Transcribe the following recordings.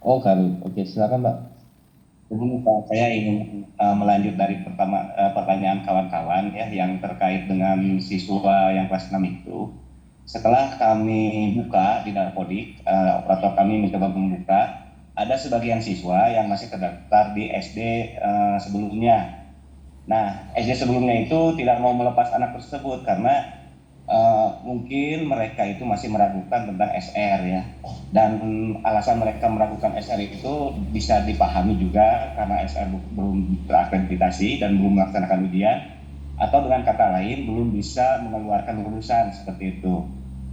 Oh, Garut. Oke, silakan, Pak. Sebelum saya ingin melanjut dari pertanyaan kawan-kawan ya yang terkait dengan siswa yang kelas 6 itu. Setelah kami buka di Narkodik, operator kami mencoba membuka, ada sebagian siswa yang masih terdaftar di SD sebelumnya. Nah, SD sebelumnya itu tidak mau melepas anak tersebut karena mungkin mereka itu masih meragukan tentang SR ya. Dan alasan mereka meragukan SR itu bisa dipahami juga karena SR belum terakreditasi dan belum melaksanakan ujian, atau dengan kata lain belum bisa mengeluarkan lulusan seperti itu.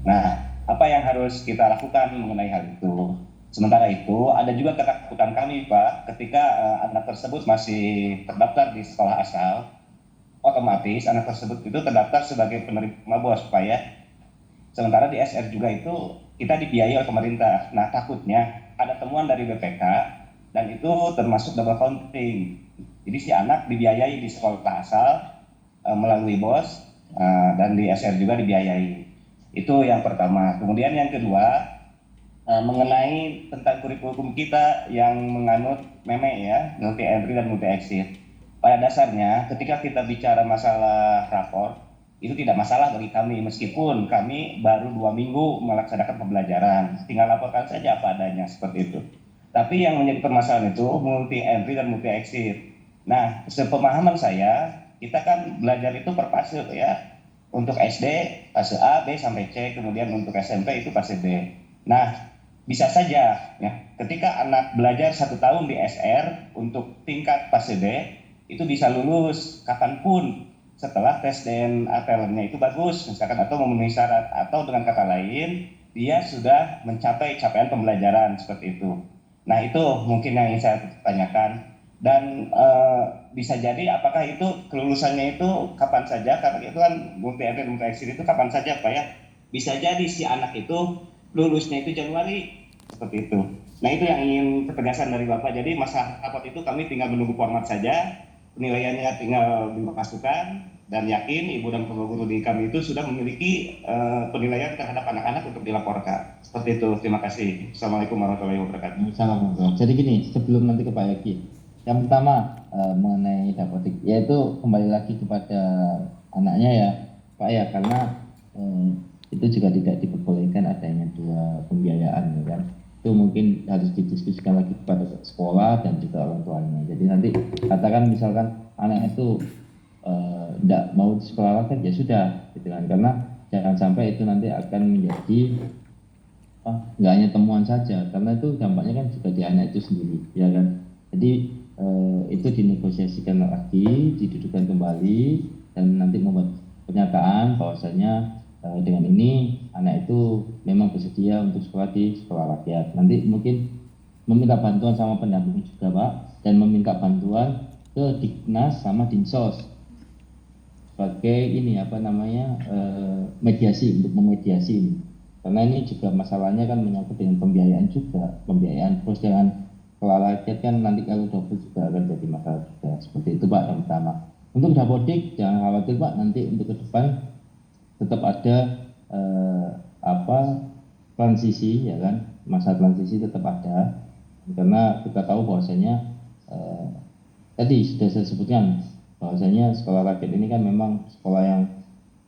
Nah, apa yang harus kita lakukan mengenai hal itu? Sementara itu, ada juga ketakutan kami, Pak, ketika anak tersebut masih terdaftar di sekolah asal, otomatis anak tersebut itu terdaftar sebagai penerima BOS, Pak ya. Sementara di SR juga itu kita dibiayai oleh pemerintah. Nah, takutnya ada temuan dari BPK dan itu termasuk double counting. Jadi si anak dibiayai di sekolah asal melalui BOS, dan di SR juga dibiayai. Itu yang pertama. Kemudian yang kedua, mengenai tentang kurikulum kita yang menganut meme ya, multi entry dan multi exit. Pada dasarnya ketika kita bicara masalah rapor, itu tidak masalah bagi kami meskipun kami baru 2 minggu melaksanakan pembelajaran, tinggal laporkan saja apa adanya seperti itu. Tapi yang menjadi permasalahan itu multi entry dan multi exit. Nah, sepemahaman saya, kita kan belajar itu per fase ya. Untuk SD fase A, B sampai C, kemudian untuk SMP itu fase D. Nah, bisa saja ya ketika anak belajar 1 tahun di SR untuk tingkat fase D itu bisa lulus kapanpun setelah tes DNA talentnya itu bagus misalkan atau memenuhi syarat, atau dengan kata lain dia sudah mencapai capaian pembelajaran seperti itu. Nah, itu mungkin yang ingin saya tanyakan. Dan bisa jadi apakah itu kelulusannya itu kapan saja, karena itu kan multi entry multi exit itu kapan saja Pak ya. Bisa jadi si anak itu lulusnya itu Januari seperti itu. Nah, itu yang ingin ketegasan dari Bapak. Jadi masa rapat itu kami tinggal menunggu format saja, penilaiannya tinggal dimasukkan, dan yakin ibu dan bapak guru di kami itu sudah memiliki penilaian terhadap anak-anak untuk dilaporkan. Seperti itu. Terima kasih. Assalamualaikum warahmatullahi wabarakatuh. Salam, Bro. Jadi gini, sebelum nanti ke Pak Yogi, yang pertama mengenai dapodik, yaitu kembali lagi kepada anaknya ya, Pak ya, karena eh, itu juga tidak diperbolehkan adanya dua pembiayaan, ya kan. Itu mungkin harus didiskusikan lagi kepada sekolah dan juga orang tuanya. Jadi nanti katakan misalkan anak itu tidak mau di sekolah kan ya sudah, gitu kan, karena jangan sampai itu nanti akan menjadi nggak hanya temuan saja, karena itu dampaknya kan juga di anak itu sendiri, ya kan. Jadi itu dinegosiasikan lagi, didudukkan kembali, dan nanti membuat pernyataan bahwasanya dengan ini anak itu memang bersedia untuk sekolah di sekolah rakyat. Nanti mungkin meminta bantuan sama pendamping juga, Pak, dan meminta bantuan ke Dignas sama Dinsos sebagai ini apa namanya mediasi, untuk memediasi ini, karena ini juga masalahnya kan menyangkut dengan pembiayaan juga, pembiayaan terus dengan kelola rakyat kan nanti kalau double juga akan jadi masalah juga. Seperti itu, Pak, yang pertama. Untuk Dapodik jangan khawatir, Pak, nanti untuk ke depan tetap ada eh, apa transisi, ya kan, masa transisi tetap ada, karena kita tahu bahwasanya eh, tadi sudah saya sebutkan bahwasanya sekolah rakyat ini kan memang sekolah yang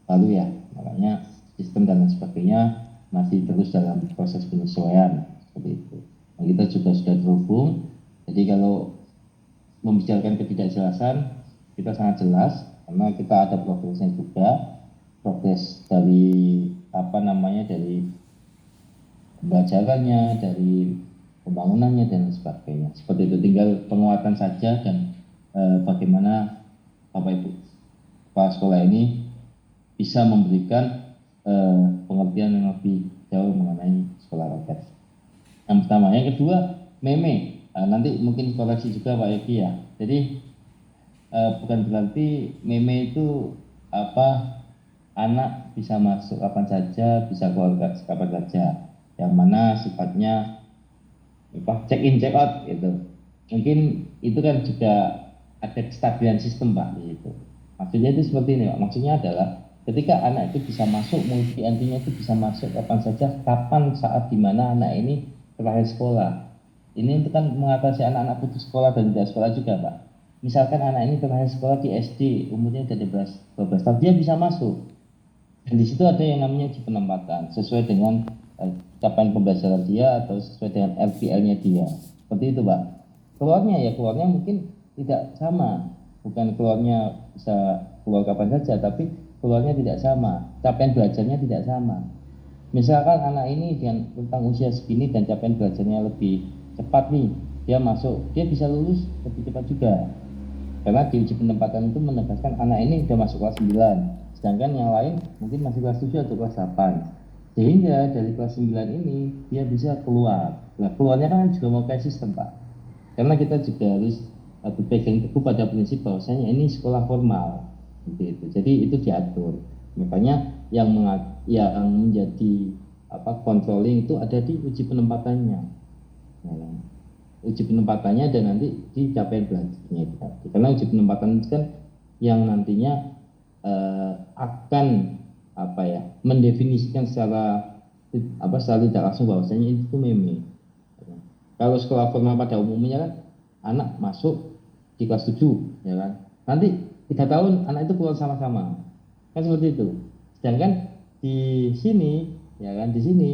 baru ya, makanya sistem dan lain sebagainya masih terus dalam proses penyesuaian seperti itu. Nah, kita juga sudah terhubung, jadi kalau membicarakan ketidakjelasan kita sangat jelas karena kita ada progresnya juga, progres dari apa namanya, dari pembelajarannya, dari pembangunannya dan sebagainya. Seperti itu, tinggal penguatan saja dan bagaimana Bapak Ibu kepala sekolah ini bisa memberikan pengertian yang lebih jauh mengenai sekolah rakyat. Yang pertama, yang kedua, meme. Nanti mungkin koreksi juga Pak Yogi ya. Jadi bukan berarti meme itu apa, anak bisa masuk kapan saja, bisa keluar kapan saja. Yang mana sifatnya apa, check in check out gitu. Mungkin itu kan juga ada kestabilan sistem, Pak, gitu. Maksudnya itu seperti ini, Pak. Maksudnya adalah ketika anak itu bisa masuk, multi entry-nya itu bisa masuk kapan saja, kapan saat dimana anak ini terakhir sekolah. Ini itu kan mengatasi anak-anak putus sekolah dan tidak sekolah juga, Pak. Misalkan anak ini terakhir sekolah di SD, umurnya udah 12 tahun, dia bisa masuk. Dan di situ ada yang namanya uji penempatan, sesuai dengan capaian pembelajaran dia atau sesuai dengan LPL-nya dia. Seperti itu, Pak. Keluarnya mungkin tidak sama. Bukan keluarnya bisa keluar kapan saja, tapi keluarnya tidak sama. Capaian belajarnya tidak sama. Misalkan anak ini dengan tentang usia segini dan capaian belajarnya lebih cepat nih, dia masuk, dia bisa lulus lebih cepat juga. Karena di uji penempatan itu menegaskan anak ini sudah masuk kelas 9, sedangkan yang lain mungkin masih kelas 7 atau kelas 8. Sehingga dari kelas 9 ini dia bisa keluar. Nah, keluarnya kan juga mau kayak sistem, Pak. Karena kita juga harus berpegang teguh pada prinsip bahwasanya ini sekolah formal, gitu. Jadi itu diatur. Makanya yang menjadi controlling itu ada di uji penempatannya. Nah, uji penempatannya dan nanti di capaian belajarnya itu tadi. Karena uji penempatan itu kan yang nantinya akan mendefinisikan secara tidak langsung bahwasanya itu meme. Kalau sekolah formal pada umumnya kan anak masuk di kelas 7, ya kan. Nanti 3 tahun anak itu keluar sama-sama. Kan seperti itu. Sedangkan di sini, ya kan, di sini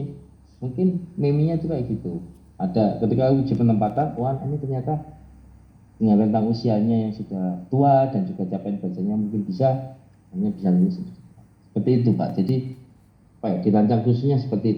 mungkin meme-nya itu kayak gitu. Ada ketika uji penempatan, wah ini ternyata dengan rentang usianya yang sudah tua dan juga capaian bacanya mungkin hanya bisa lulus. Seperti itu, Pak. Jadi dirancang khususnya seperti itu.